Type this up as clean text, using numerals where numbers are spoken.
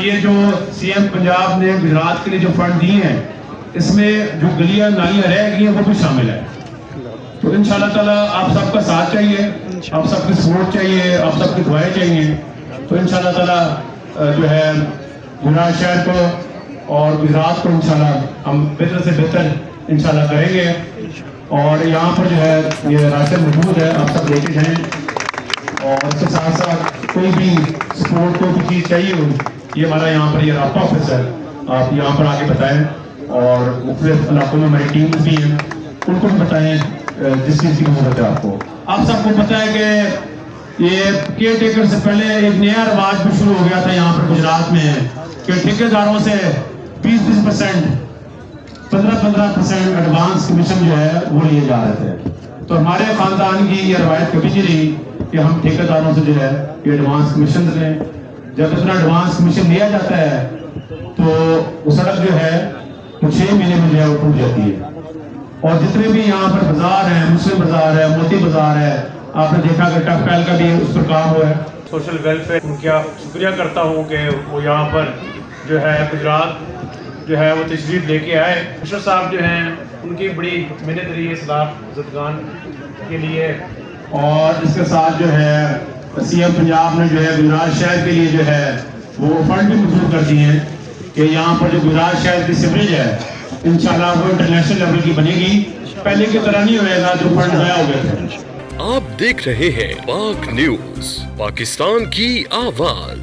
یہ جو CM पंजाब نے गुजरात के लिए जो फंड दिए हैं, इसमें जो गलियां नालियां रह गई हैं वो भी शामिल है। तो इंशाल्लाह ताला आप सबका साथ चाहिए, आप सबकी सपोर्ट चाहिए, आप सबकी दुआएं चाहिए। तो इंशाल्लाह ताला जो है गुजरात शहर को और गुजरात को इंशाल्लाह हम बेहतर से बेहतर इंशाल्लाह करेंगे। और यहाँ पर जो है ये रास्ते मौजूद है, आप सब लेके जाएं। और इसके साथ साथ कोई भी सपोर्ट कोई भी चीज़ चाहिए हो, ये हमारा यहाँ पर ये राब्ता ऑफिस है, आप यहाँ पर आके बताएं। और मुख्तलिफ इलाकों में हमारी टीम भी हैं, उनको भी बताएं जिस चीज़ की जरूरत है आपको। आप सबको पता है कि ये केयर टेकर से पहले एक नया रिवाज भी शुरू हो गया था यहाँ पर गुजरात में कि ठेकेदारों से 20% 15% एडवांस कमीशन जो है वो लिए जा रहे थे। तो हमारे खानदान की ये रवायत कभी नहीं रही कि हम ठेकेदारों से जो है ये एडवांस कमीशन लें। जब इतना एडवांस कमीशन लिया जाता है तो वो सड़क जो है वो 6 महीने में जो है वो टूट जाती है। और जितने भी यहाँ पर बाजार हैं, मुस्लिम बाजार है, मोती बाजार है, आपने देखा कि टफ पैल का भी उस पर काम हुआ है। सोशल वेलफेयर उनका शुक्रिया करता हूँ कि वो यहाँ पर जो है गुजरात जो है वो तशरीफ लेके आए। अशरफ साहब जो हैं उनकी बड़ी मेहनत रही है सलाह जदगान के लिए। और इसके साथ जो है CM पंजाब ने जो है गुजरात शहर के लिए जो है वो फंड भी मंजूर कर दिए हैं कि यहाँ पर जो गुजरात शहर की सिवरेज है इंशाल्लाह वो इंटरनेशनल लेवल की बनेगी। पहले की तरह नहीं होएगा जो फंड गया हो गए थे। आप देख रहे हैं पाक न्यूज, पाकिस्तान की आवाज।